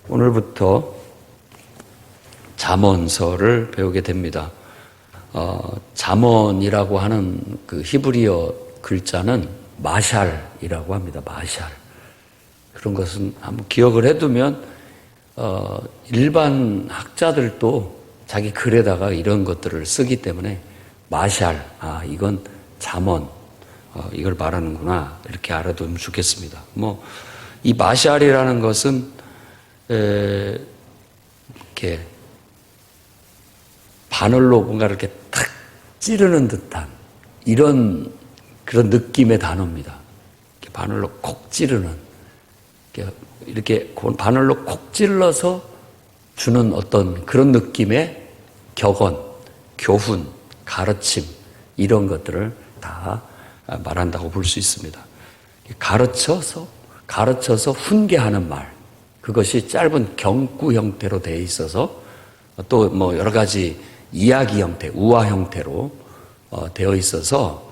오늘부터 잠언서를 배우게 됩니다. 잠언이라고 하는 그 히브리어 글자는 마샬이라고 합니다. 마샬. 그런 것은 한번 기억을 해두면 일반 학자들도 자기 글에다가 이런 것들을 쓰기 때문에 마샬, 이건 잠언, 이걸 말하는구나 이렇게 알아두면 좋겠습니다. 이 마샬이라는 것은 이렇게 바늘로 뭔가 이렇게 탁 찌르는 듯한 그런 느낌의 단어입니다. 이렇게 바늘로 콕 찌르는, 이렇게 바늘로 콕 찔러서 주는 어떤 그런 느낌의 격언, 교훈, 가르침, 이런 것들을 다 말한다고 볼 수 있습니다. 가르쳐서 훈계하는 말, 그것이 짧은 경구 형태로 되어 있어서 또 여러 가지 이야기 형태, 우화 형태로 되어 있어서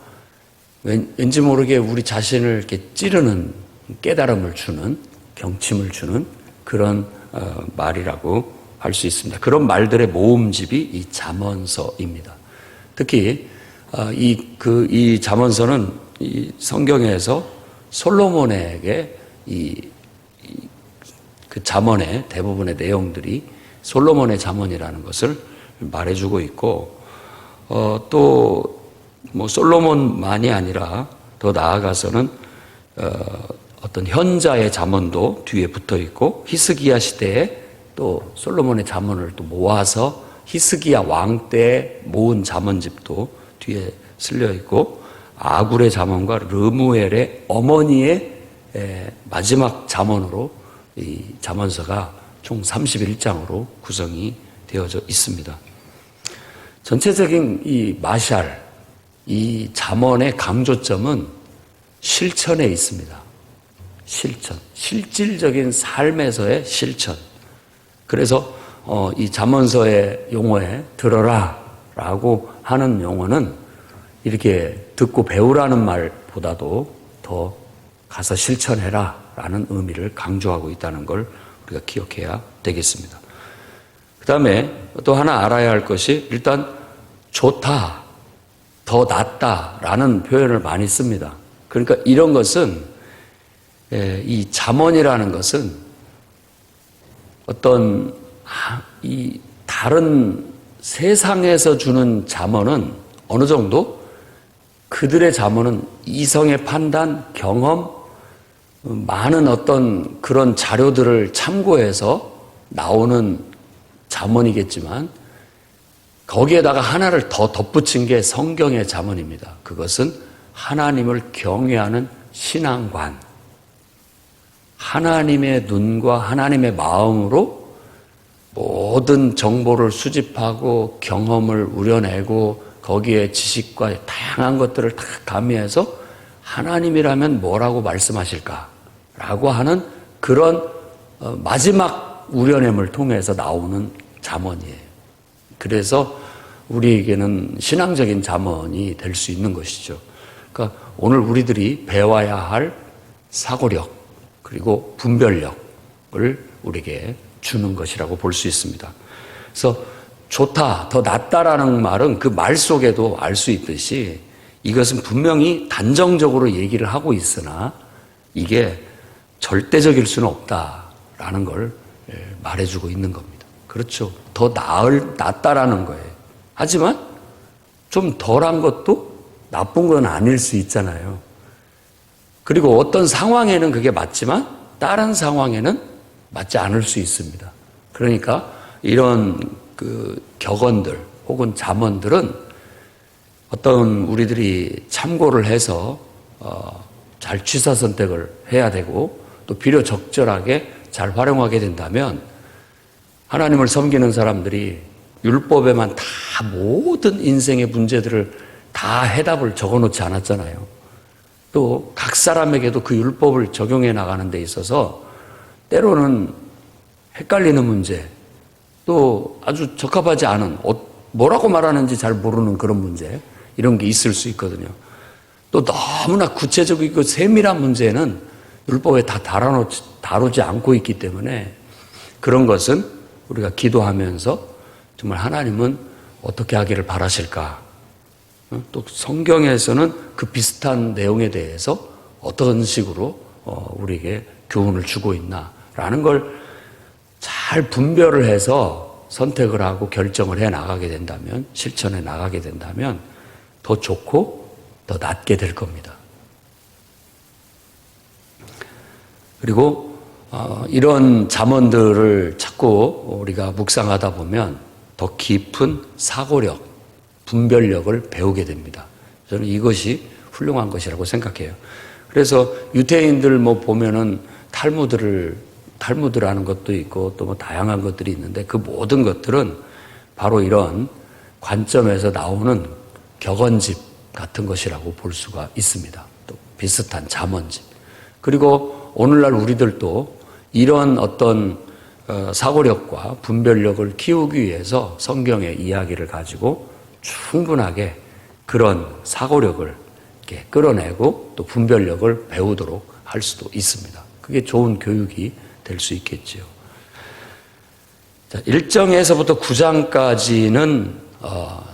왠지 모르게 우리 자신을 이렇게 찌르는 깨달음을 주는, 경침을 주는 그런 말이라고 할 수 있습니다. 그런 말들의 모음집이 이 잠언서입니다. 특히 이 잠언서는 이 성경에서 솔로몬에게 그 잠언의 대부분의 내용들이 솔로몬의 잠언이라는 것을 말해주고 있고, 또 솔로몬만이 아니라 더 나아가서는 어떤 현자의 잠언도 뒤에 붙어 있고, 히스기야 시대에 또 솔로몬의 잠언을 또 모아서 히스기야 왕 때 모은 잠언집도 뒤에 실려 있고, 아굴의 잠언과 르무엘의 어머니의 마지막 잠언으로 이 잠언서가 총 31장으로 구성이 되어져 있습니다. 전체적인 이 마샬, 이 잠언의 강조점은 실천에 있습니다. 실질적인 삶에서의 실천. 그래서 이 잠언서의 용어에 들어라 라고 하는 용어는 이렇게 듣고 배우라는 말보다도 더 가서 실천해라 라는 의미를 강조하고 있다는 걸 우리가 기억해야 되겠습니다. 그 다음에 또 하나 알아야 할 것이, 일단 좋다, 더 낫다 라는 표현을 많이 씁니다. 그러니까 이런 것은, 이 잠언이라는 것은 어떤 이 다른 세상에서 주는 잠언은 어느 정도 그들의 잠언은 이성의 판단, 경험, 많은 어떤 그런 자료들을 참고해서 나오는 잠언이겠지만, 거기에다가 하나를 더 덧붙인 게 성경의 잠언입니다. 그것은 하나님을 경외하는 신앙관, 하나님의 눈과 하나님의 마음으로 모든 정보를 수집하고 경험을 우려내고 거기에 지식과 다양한 것들을 다 가미해서 하나님이라면 뭐라고 말씀하실까라고 하는 그런 마지막 우려냄을 통해서 나오는 잠언이에요. 그래서 우리에게는 신앙적인 잠언이 될 수 있는 것이죠. 그러니까 오늘 우리들이 배워야 할 사고력 그리고 분별력을 우리에게 주는 것이라고 볼 수 있습니다. 그래서 좋다, 더 낫다라는 말은 그 말 속에도 알 수 있듯이 이것은 분명히 단정적으로 얘기를 하고 있으나 이게 절대적일 수는 없다라는 걸 말해주고 있는 겁니다. 그렇죠. 더 낫다라는 거예요. 하지만 좀 덜한 것도 나쁜 건 아닐 수 있잖아요. 그리고 어떤 상황에는 그게 맞지만 다른 상황에는 맞지 않을 수 있습니다. 그러니까 이런 그 격언들 혹은 잠언들은 어떤 우리들이 참고를 해서 잘 취사 선택을 해야 되고, 또 필요적절하게 잘 활용하게 된다면 하나님을 섬기는 사람들이 율법에만 다 모든 인생의 문제들을 다 해답을 적어놓지 않았잖아요. 또 각 사람에게도 그 율법을 적용해 나가는 데 있어서 때로는 헷갈리는 문제, 또 아주 적합하지 않은, 뭐라고 말하는지 잘 모르는 그런 문제, 이런 게 있을 수 있거든요. 또 너무나 구체적이고 세밀한 문제는 율법에 다 다루지 않고 있기 때문에 그런 것은 우리가 기도하면서 정말 하나님은 어떻게 하기를 바라실까? 또 성경에서는 그 비슷한 내용에 대해서 어떤 식으로 우리에게 교훈을 주고 있나라는 걸 잘 분별을 해서 선택을 하고 결정을 해 나가게 된다면, 실천해 나가게 된다면 더 좋고 더 낫게 될 겁니다. 그리고 이런 잠언들을 자꾸 우리가 묵상하다 보면 더 깊은 사고력, 분별력을 배우게 됩니다. 저는 이것이 훌륭한 것이라고 생각해요. 그래서 유대인들 보면은 탈무드라는 것도 있고 또 다양한 것들이 있는데 그 모든 것들은 바로 이런 관점에서 나오는 격언집 같은 것이라고 볼 수가 있습니다. 또 비슷한 잠언집. 그리고 오늘날 우리들도 이런 어떤 사고력과 분별력을 키우기 위해서 성경의 이야기를 가지고 충분하게 그런 사고력을 이렇게 끌어내고 또 분별력을 배우도록 할 수도 있습니다. 그게 좋은 교육이 될 수 있겠지요. 자, 1장에서부터 9장까지는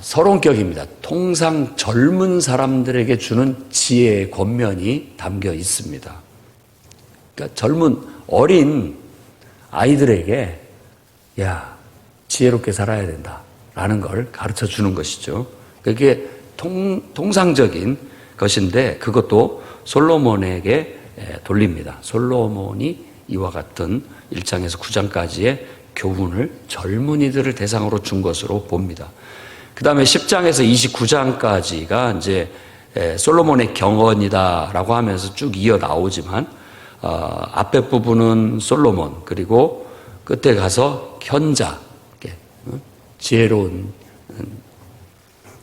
서론격입니다. 통상 젊은 사람들에게 주는 지혜의 권면이 담겨 있습니다. 그러니까 젊은 어린 아이들에게 야, 지혜롭게 살아야 된다라는 걸 가르쳐 주는 것이죠. 그게 통상적인 것인데 그것도 솔로몬에게 돌립니다. 솔로몬이 이와 같은 1장에서 9장까지의 교훈을 젊은이들을 대상으로 준 것으로 봅니다. 그 다음에 10장에서 29장까지가 이제 솔로몬의 경언이다라고 하면서 쭉 이어 나오지만 앞에 부분은 솔로몬, 그리고 끝에 가서 현자, 지혜로운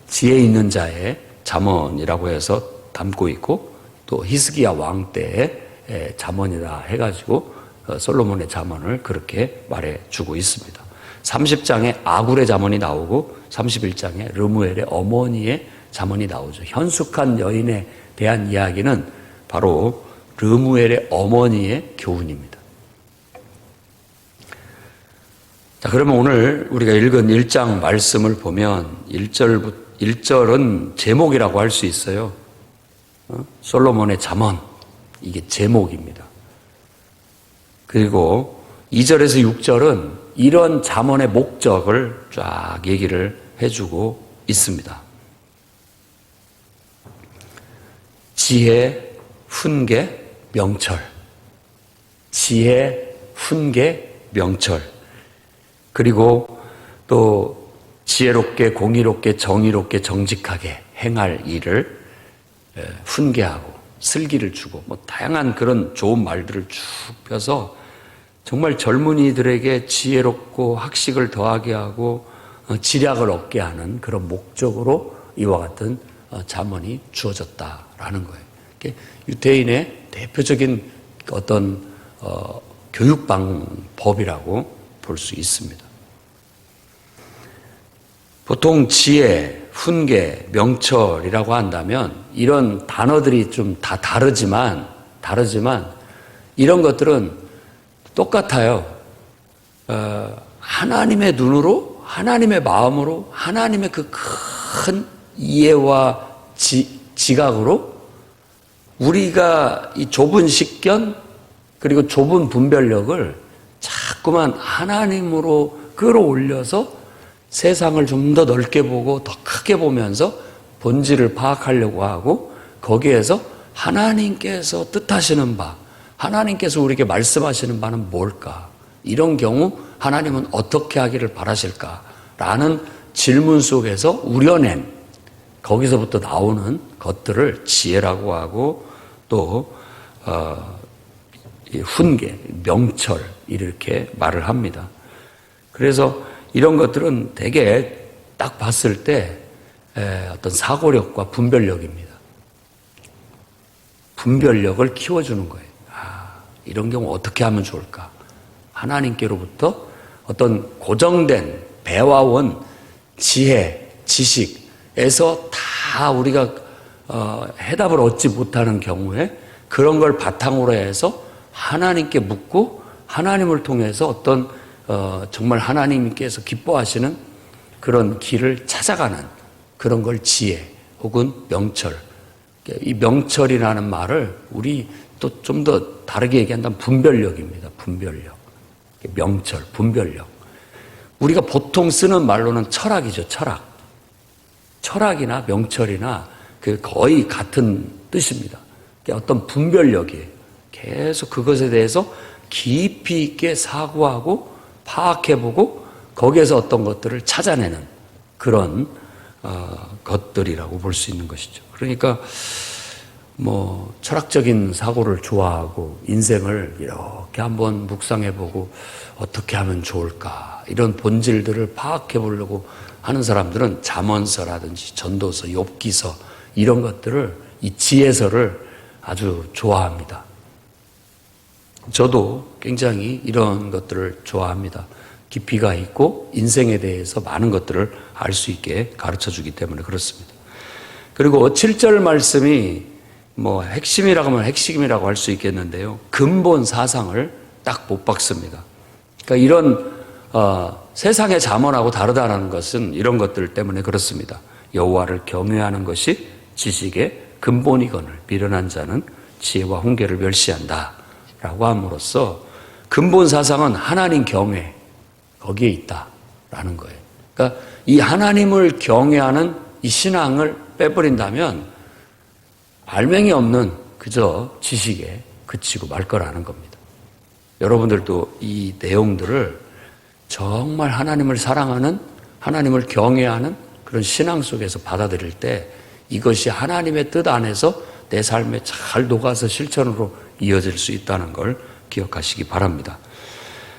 지혜 있는 자의 잠언이라고 해서 담고 있고 또 히스기야 왕 때의 잠언이다 해가지고 솔로몬의 잠언을 그렇게 말해주고 있습니다. 30장에 아굴의 잠언이 나오고 31장에 르무엘의 어머니의 잠언이 나오죠. 현숙한 여인에 대한 이야기는 바로 르무엘의 어머니의 교훈입니다. 자, 그러면 오늘 우리가 읽은 1장 말씀을 보면 1절은 제목이라고 할 수 있어요. 솔로몬의 잠언. 이게 제목입니다. 그리고 2절에서 6절은 이런 잠언의 목적을 쫙 얘기를 해주고 있습니다. 지혜, 훈계, 명철. 지혜, 훈계, 명철. 그리고 또 지혜롭게, 공의롭게, 정의롭게, 정직하게 행할 일을 훈계하고 슬기를 주고 다양한 그런 좋은 말들을 쭉 펴서 정말 젊은이들에게 지혜롭고 학식을 더하게 하고 지략을 얻게 하는 그런 목적으로 이와 같은 잠언이 주어졌다라는 거예요. 유대인의 대표적인 어떤 교육 방법이라고 볼 수 있습니다. 보통 지혜, 훈계, 명철이라고 한다면 이런 단어들이 좀 다 다르지만 이런 것들은 똑같아요. 하나님의 눈으로, 하나님의 마음으로, 하나님의 그 큰 이해와 지각으로 우리가 이 좁은 식견 그리고 좁은 분별력을 자꾸만 하나님으로 끌어올려서 세상을 좀 더 넓게 보고 더 크게 보면서 본질을 파악하려고 하고 거기에서 하나님께서 뜻하시는 바, 하나님께서 우리에게 말씀하시는 바는 뭘까? 이런 경우 하나님은 어떻게 하기를 바라실까? 라는 질문 속에서 우려낸 거기서부터 나오는 것들을 지혜라고 하고 또 훈계, 명철 이렇게 말을 합니다. 그래서 이런 것들은 되게 딱 봤을 때 어떤 사고력과 분별력입니다. 분별력을 키워주는 거예요. 이런 경우 어떻게 하면 좋을까? 하나님께로부터 어떤 고정된 배워온 지혜, 지식에서 다 우리가 해답을 얻지 못하는 경우에 그런 걸 바탕으로 해서 하나님께 묻고 하나님을 통해서 어떤 정말 하나님께서 기뻐하시는 그런 길을 찾아가는 그런 걸 지혜 혹은 명철. 이 명철이라는 말을 우리 또 좀 더 다르게 얘기한다면 분별력입니다. 분별력. 명철, 분별력. 우리가 보통 쓰는 말로는 철학이죠, 철학. 철학이나 명철이나 거의 같은 뜻입니다. 어떤 분별력이에요. 계속 그것에 대해서 깊이 있게 사고하고 파악해보고 거기에서 어떤 것들을 찾아내는 그런 것들이라고 볼 수 있는 것이죠. 그러니까 철학적인 사고를 좋아하고 인생을 이렇게 한번 묵상해보고 어떻게 하면 좋을까 이런 본질들을 파악해보려고 하는 사람들은 잠언서라든지 전도서, 욥기서 이런 것들을 이 지혜서를 아주 좋아합니다. 저도 굉장히 이런 것들을 좋아합니다. 깊이가 있고 인생에 대해서 많은 것들을 알 수 있게 가르쳐주기 때문에 그렇습니다. 그리고 7절 말씀이 핵심이라고 하면 핵심이라고 할 수 있겠는데요. 근본 사상을 딱 못 박습니다. 그러니까 이런 세상의 잠언하고 다르다는 것은 이런 것들 때문에 그렇습니다. 여호와를 경외하는 것이 지식의 근본이거늘 미련한 자는 지혜와 훈계를 멸시한다 라고 함으로써 근본 사상은 하나님 경외 거기에 있다라는 거예요. 그러니까 이 하나님을 경외하는 이 신앙을 빼버린다면 알맹이 없는 그저 지식에 그치고 말 거라는 겁니다. 여러분들도 이 내용들을 정말 하나님을 사랑하는 하나님을 경외하는 그런 신앙 속에서 받아들일 때 이것이 하나님의 뜻 안에서 내 삶에 잘 녹아서 실천으로 이어질 수 있다는 걸 기억하시기 바랍니다.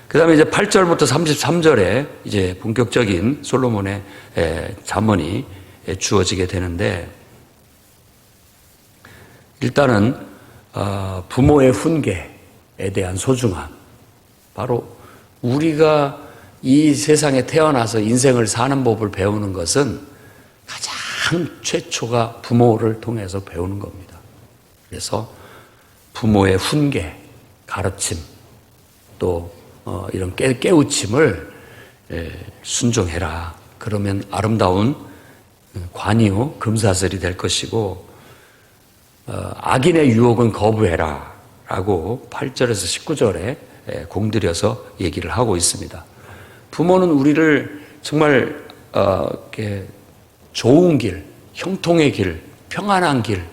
그 다음에 이제 8절부터 33절에 이제 본격적인 솔로몬의 잠언이 주어지게 되는데 일단은 부모의 훈계에 대한 소중함, 바로 우리가 이 세상에 태어나서 인생을 사는 법을 배우는 것은 가장 최초가 부모를 통해서 배우는 겁니다. 그래서 부모의 훈계, 가르침, 또 이런 깨우침을 순종해라. 그러면 아름다운 관이요 금사슬이 될 것이고 악인의 유혹은 거부해라 라고 8절에서 19절에 공들여서 얘기를 하고 있습니다. 부모는 우리를 정말 이렇게 좋은 길, 형통의 길, 평안한 길,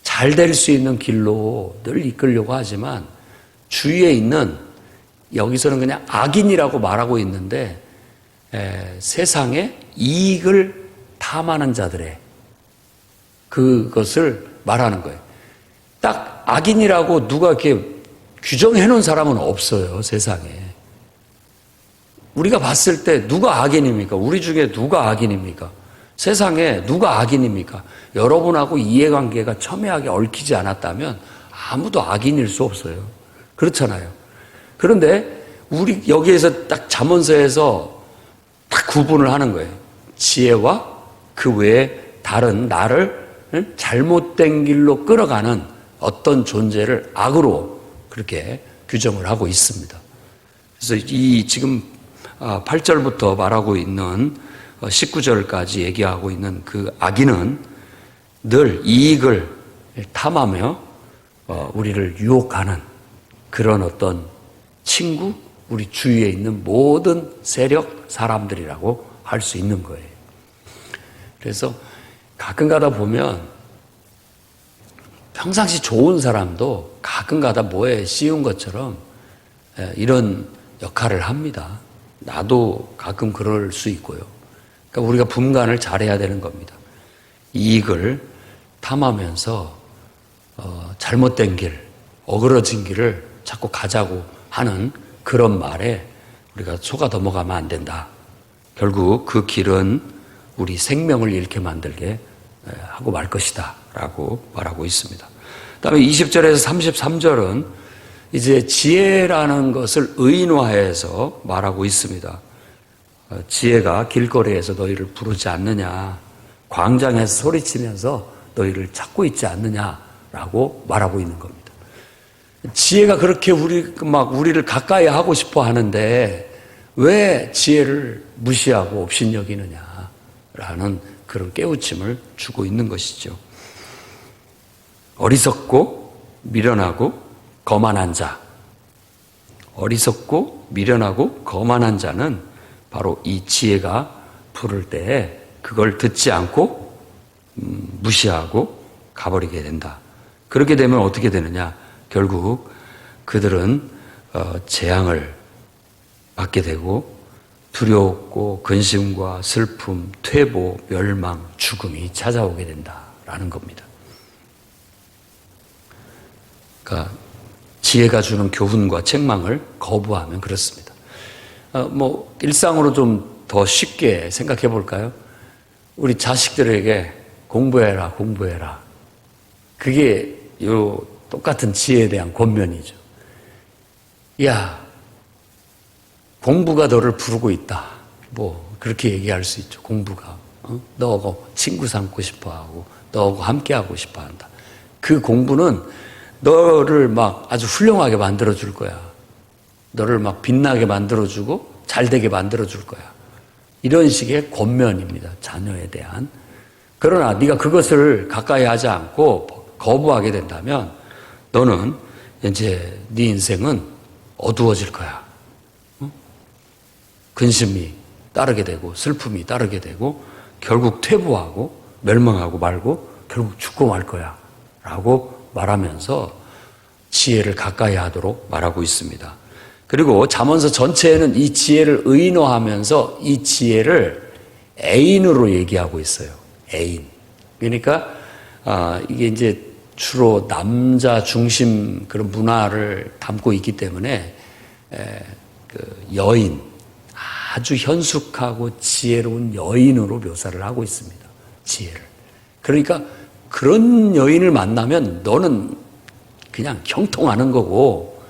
잘 될 수 있는 길로 늘 이끌려고 하지만 주위에 있는 여기서는 그냥 악인이라고 말하고 있는데 세상에 이익을 탐하는 자들의 그것을 말하는 거예요. 딱 악인이라고 누가 이렇게 규정해 놓은 사람은 없어요, 세상에. 우리가 봤을 때 누가 악인입니까? 우리 중에 누가 악인입니까? 세상에 누가 악인입니까? 여러분하고 이해관계가 첨예하게 얽히지 않았다면 아무도 악인일 수 없어요. 그렇잖아요. 그런데 우리 여기에서 딱 잠언서에서 딱 구분을 하는 거예요. 지혜와 그 외에 다른 나를 잘못된 길로 끌어가는 어떤 존재를 악으로 그렇게 규정을 하고 있습니다. 그래서 이 지금 8절부터 말하고 있는 19절까지 얘기하고 있는 그 악인은 늘 이익을 탐하며 우리를 유혹하는 그런 어떤 친구, 우리 주위에 있는 모든 세력, 사람들이라고 할 수 있는 거예요. 그래서 가끔 가다 보면 평상시 좋은 사람도 가끔 가다 뭐에 씌운 것처럼 이런 역할을 합니다. 나도 가끔 그럴 수 있고요. 그러니까 우리가 분간을 잘해야 되는 겁니다. 이익을 탐하면서 잘못된 길, 어그러진 길을 자꾸 가자고 하는 그런 말에 우리가 속아 넘어가면 안 된다. 결국 그 길은 우리 생명을 잃게 만들게 하고 말 것이다 라고 말하고 있습니다. 그다음에 20절에서 33절은 이제 지혜라는 것을 의인화해서 말하고 있습니다. 지혜가 길거리에서 너희를 부르지 않느냐, 광장에서 소리치면서 너희를 찾고 있지 않느냐라고 말하고 있는 겁니다. 지혜가 그렇게 우리를 가까이 하고 싶어 하는데 왜 지혜를 무시하고 업신여기느냐라는 그런 깨우침을 주고 있는 것이죠. 어리석고 미련하고 거만한 자, 어리석고 미련하고 거만한 자는 바로 이 지혜가 부를 때에 그걸 듣지 않고 무시하고 가버리게 된다. 그렇게 되면 어떻게 되느냐? 결국 그들은 재앙을 받게 되고 두려웠고 근심과 슬픔, 퇴보, 멸망, 죽음이 찾아오게 된다라는 겁니다. 그러니까 지혜가 주는 교훈과 책망을 거부하면 그렇습니다. 일상으로 좀 더 쉽게 생각해 볼까요? 우리 자식들에게 공부해라, 공부해라. 그게 요 똑같은 지혜에 대한 권면이죠. 야, 공부가 너를 부르고 있다. 그렇게 얘기할 수 있죠. 공부가. 너하고 친구 삼고 싶어 하고, 너하고 함께 하고 싶어 한다. 그 공부는 너를 막 아주 훌륭하게 만들어 줄 거야. 너를 막 빛나게 만들어 주고 잘 되게 만들어 줄 거야. 이런 식의 권면입니다. 자녀에 대한. 그러나 네가 그것을 가까이 하지 않고 거부하게 된다면 너는 이제 네 인생은 어두워질 거야. 근심이 따르게 되고 슬픔이 따르게 되고 결국 퇴보하고 멸망하고 말고 결국 죽고 말 거야 라고 말하면서 지혜를 가까이 하도록 말하고 있습니다. 그리고 잠언서 전체에는 이 지혜를 의인화하면서 이 지혜를 애인으로 얘기하고 있어요. 애인. 그러니까 이게 이제 주로 남자 중심 그런 문화를 담고 있기 때문에 그 여인, 아주 현숙하고 지혜로운 여인으로 묘사를 하고 있습니다. 지혜를. 그러니까 그런 여인을 만나면 너는 그냥 형통하는 거고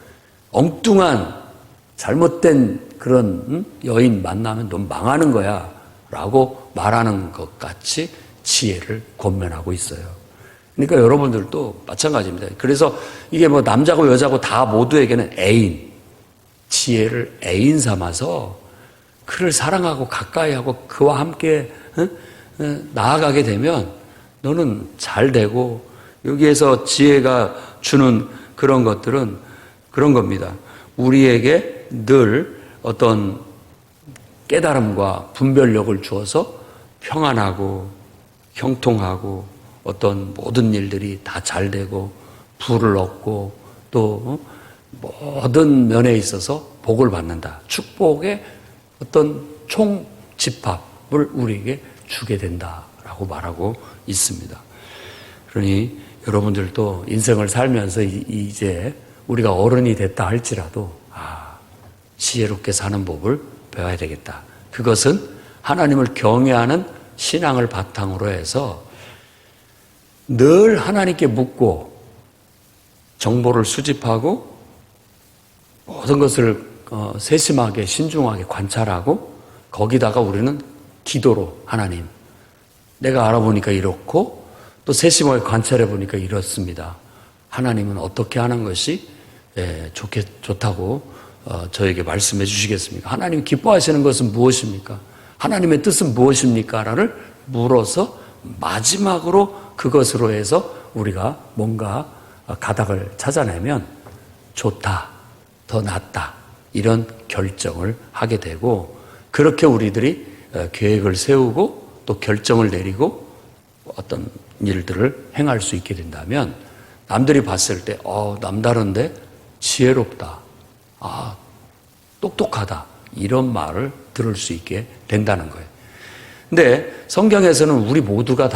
엉뚱한 잘못된 그런 여인 만나면 넌 망하는 거야 라고 말하는 것 같이 지혜를 권면하고 있어요. 그러니까 여러분들도 마찬가지입니다. 그래서 이게 남자고 여자고 다 모두에게는 애인, 지혜를 애인 삼아서 그를 사랑하고 가까이 하고 그와 함께 나아가게 되면 너는 잘 되고 여기에서 지혜가 주는 그런 것들은 그런 겁니다. 우리에게 늘 어떤 깨달음과 분별력을 주어서 평안하고 형통하고 어떤 모든 일들이 다 잘 되고 부를 얻고 또 모든 면에 있어서 복을 받는다. 축복의 어떤 총집합을 우리에게 주게 된다라고 말하고 있습니다. 그러니 여러분들도 인생을 살면서 이제 우리가 어른이 됐다 할지라도 지혜롭게 사는 법을 배워야 되겠다. 그것은 하나님을 경외하는 신앙을 바탕으로 해서 늘 하나님께 묻고 정보를 수집하고 모든 것을 세심하게 신중하게 관찰하고 거기다가 우리는 기도로 하나님 내가 알아보니까 이렇고 또 세심하게 관찰해 보니까 이렇습니다. 하나님은 어떻게 하는 것이 좋다고 저에게 말씀해 주시겠습니까? 하나님 기뻐하시는 것은 무엇입니까? 하나님의 뜻은 무엇입니까? 라를 물어서 마지막으로 그것으로 해서 우리가 뭔가 가닥을 찾아내면 좋다, 더 낫다 이런 결정을 하게 되고 그렇게 우리들이 계획을 세우고 또 결정을 내리고 어떤 일들을 행할 수 있게 된다면 남들이 봤을 때 남다른데 지혜롭다, 똑똑하다 이런 말을 들을 수 있게 된다는 거예요. 근데 성경에서는 우리 모두가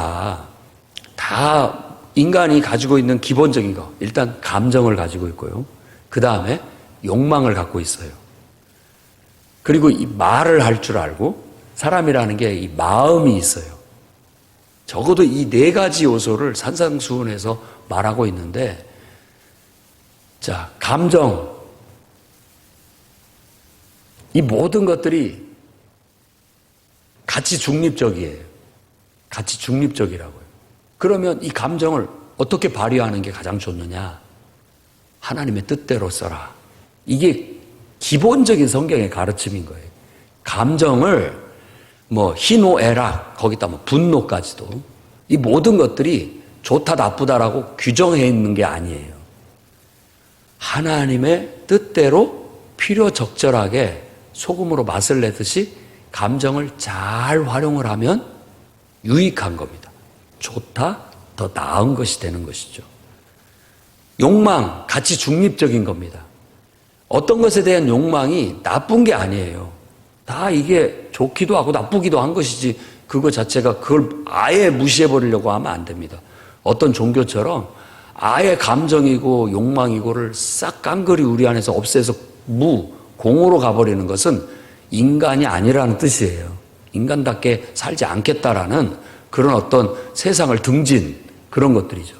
다 인간이 가지고 있는 기본적인 거 일단 감정을 가지고 있고요. 그 다음에 욕망을 갖고 있어요. 그리고 이 말을 할 줄 알고 사람이라는 게 이 마음이 있어요. 적어도 이 네 가지 요소를 산상수훈해서 말하고 있는데 자, 감정 이 모든 것들이 가치 중립적이에요. 가치 중립적이라고요. 그러면 이 감정을 어떻게 발휘하는 게 가장 좋느냐? 하나님의 뜻대로 써라. 이게 기본적인 성경의 가르침인 거예요. 감정을 희노애락, 거기다 분노까지도, 이 모든 것들이 좋다 나쁘다라고 규정해 있는 게 아니에요. 하나님의 뜻대로 필요적절하게 소금으로 맛을 내듯이 감정을 잘 활용을 하면 유익한 겁니다. 좋다, 더 나은 것이 되는 것이죠. 욕망, 같이 중립적인 겁니다. 어떤 것에 대한 욕망이 나쁜 게 아니에요. 다 이게 좋기도 하고 나쁘기도 한 것이지, 그거 자체가 그걸 아예 무시해버리려고 하면 안 됩니다. 어떤 종교처럼 아예 감정이고 욕망이고를 싹 깡그리 우리 안에서 없애서 공으로 가버리는 것은 인간이 아니라는 뜻이에요. 인간답게 살지 않겠다라는 그런 어떤 세상을 등진 그런 것들이죠.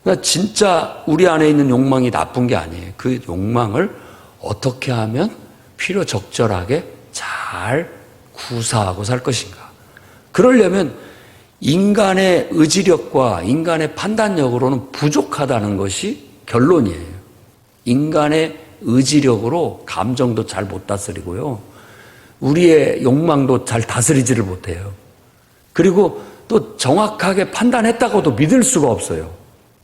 그러니까 진짜 우리 안에 있는 욕망이 나쁜 게 아니에요. 그 욕망을 어떻게 하면 필요적절하게 잘 구사하고 살 것인가. 그러려면 인간의 의지력과 인간의 판단력으로는 부족하다는 것이 결론이에요. 인간의 의지력으로 감정도 잘 못 다스리고요. 우리의 욕망도 잘 다스리지를 못해요. 그리고 또 정확하게 판단했다고도 믿을 수가 없어요.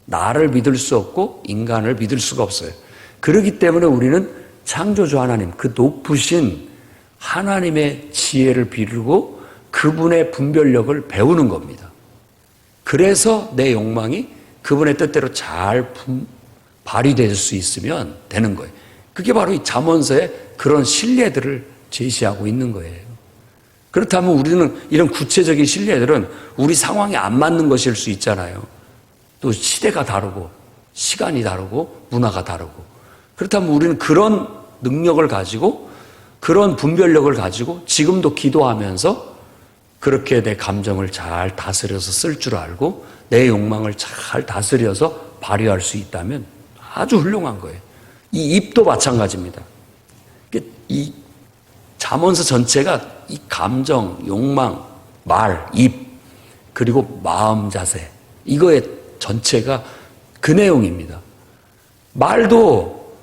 나를 믿을 수 없고 인간을 믿을 수가 없어요. 그렇기 때문에 우리는 창조주 하나님, 그 높으신 하나님의 지혜를 비르고 그분의 분별력을 배우는 겁니다. 그래서 내 욕망이 그분의 뜻대로 잘 발휘될 수 있으면 되는 거예요. 그게 바로 이 잠언서의 그런 신뢰들을 제시하고 있는 거예요. 그렇다면 우리는 이런 구체적인 신뢰들은 우리 상황에 안 맞는 것일 수 있잖아요. 또 시대가 다르고 시간이 다르고 문화가 다르고, 그렇다면 우리는 그런 능력을 가지고 그런 분별력을 가지고 지금도 기도하면서 그렇게 내 감정을 잘 다스려서 쓸 줄 알고 내 욕망을 잘 다스려서 발휘할 수 있다면 아주 훌륭한 거예요. 이 입도 마찬가지입니다. 이 잠언서 전체가 이 감정, 욕망, 말, 입, 그리고 마음 자세, 이거의 전체가 그 내용입니다. 말도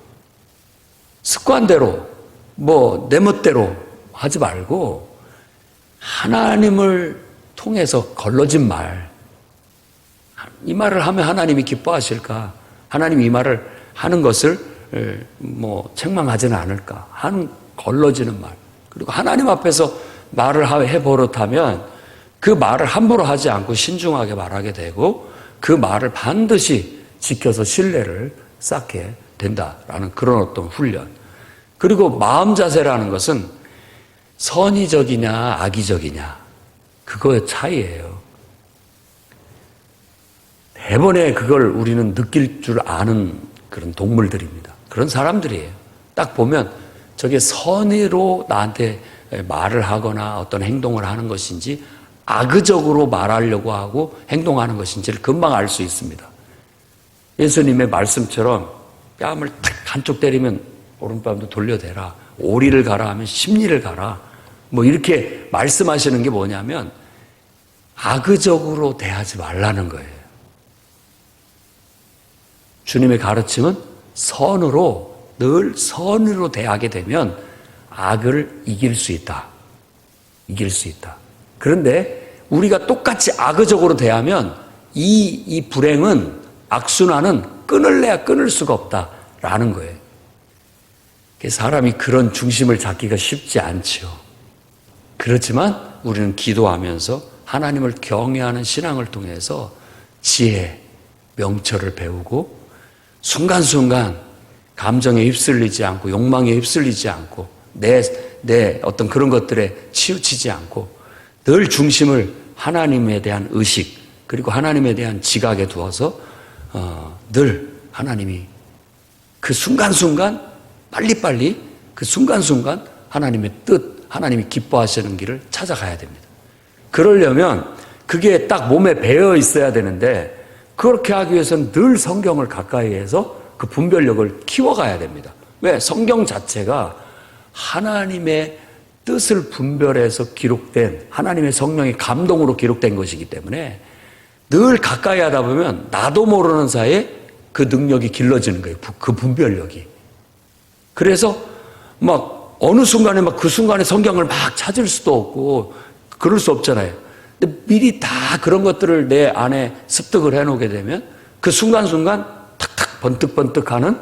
습관대로 내 멋대로 하지 말고 하나님을 통해서 걸러진 말, 이 말을 하면 하나님이 기뻐하실까? 하나님이 이 말을 하는 것을 책망하지는 않을까? 하는 걸러지는 말. 그리고 하나님 앞에서 말을 해버릇하면 그 말을 함부로 하지 않고 신중하게 말하게 되고 그 말을 반드시 지켜서 신뢰를 쌓게 된다라는 그런 어떤 훈련. 그리고 마음 자세라는 것은 선의적이냐 악의적이냐, 그거의 차이예요. 대번에 그걸 우리는 느낄 줄 아는 그런 동물들입니다. 그런 사람들이에요. 딱 보면 저게 선의로 나한테 말을 하거나 어떤 행동을 하는 것인지 악의적으로 말하려고 하고 행동하는 것인지를 금방 알 수 있습니다. 예수님의 말씀처럼 뺨을 탁 한쪽 때리면 오른뺨도 돌려대라, 오리를 가라 하면 십리를 가라, 이렇게 말씀하시는 게 뭐냐면 악의적으로 대하지 말라는 거예요. 주님의 가르침은 선으로, 늘 선으로 대하게 되면 악을 이길 수 있다. 이길 수 있다. 그런데 우리가 똑같이 악의적으로 대하면 이 불행은, 악순환은 끊을래야 끊을 수가 없다라는 거예요. 사람이 그런 중심을 잡기가 쉽지 않죠. 그렇지만 우리는 기도하면서 하나님을 경외하는 신앙을 통해서 지혜, 명철을 배우고 순간순간 감정에 휩쓸리지 않고 욕망에 휩쓸리지 않고 내 어떤 그런 것들에 치우치지 않고 늘 중심을 하나님에 대한 의식 그리고 하나님에 대한 지각에 두어서 늘 하나님이 그 순간순간 빨리빨리 그 순간순간 하나님의 뜻, 하나님이 기뻐하시는 길을 찾아가야 됩니다. 그러려면 그게 딱 몸에 배어 있어야 되는데 그렇게 하기 위해서는 늘 성경을 가까이 해서 그 분별력을 키워가야 됩니다. 왜? 성경 자체가 하나님의 뜻을 분별해서 기록된 하나님의 성령의 감동으로 기록된 것이기 때문에 늘 가까이 하다 보면 나도 모르는 사이에 그 능력이 길러지는 거예요. 그 분별력이. 그래서 어느 순간에 막 그 순간에 성경을 막 찾을 수도 없고 그럴 수 없잖아요. 근데 미리 다 그런 것들을 내 안에 습득을 해놓게 되면 그 순간순간 탁탁 번뜩번뜩하는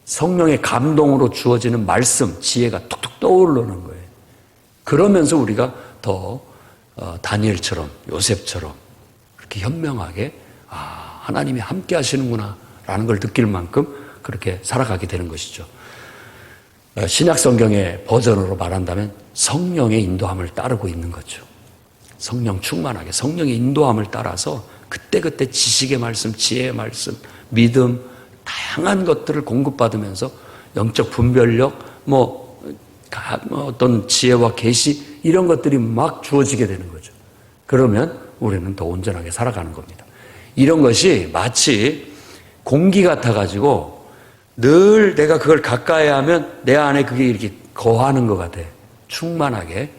성령의 감동으로 주어지는 말씀, 지혜가 툭툭 떠오르는 거예요. 그러면서 우리가 더 다니엘처럼 요셉처럼 그렇게 현명하게 하나님이 함께 하시는구나 라는 걸 느낄 만큼 그렇게 살아가게 되는 것이죠. 신약 성경의 버전으로 말한다면 성령의 인도함을 따르고 있는 거죠. 성령 충만하게 성령의 인도함을 따라서 그때그때 지식의 말씀, 지혜의 말씀, 믿음, 다양한 것들을 공급받으면서 영적 분별력, 어떤 지혜와 계시 이런 것들이 막 주어지게 되는 거죠. 그러면 우리는 더 온전하게 살아가는 겁니다. 이런 것이 마치 공기 같아가지고 늘 내가 그걸 가까이 하면 내 안에 그게 이렇게 거하는 것 같아. 충만하게.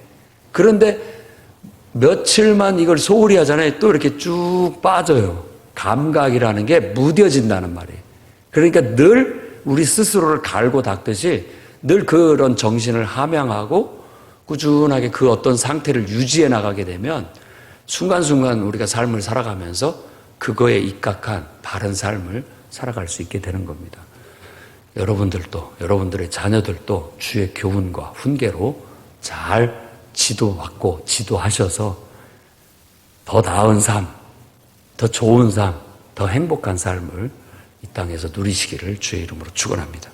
그런데 며칠만 이걸 소홀히 하잖아요. 또 이렇게 쭉 빠져요. 감각이라는 게 무뎌진다는 말이에요. 그러니까 늘 우리 스스로를 갈고 닦듯이 늘 그런 정신을 함양하고 꾸준하게 그 어떤 상태를 유지해 나가게 되면 순간순간 우리가 삶을 살아가면서 그거에 입각한 바른 삶을 살아갈 수 있게 되는 겁니다. 여러분들도 여러분들의 자녀들도 주의 교훈과 훈계로 잘 지도받고 지도하셔서 더 나은 삶, 더 좋은 삶, 더 행복한 삶을 이 땅에서 누리시기를 주의 이름으로 축원합니다.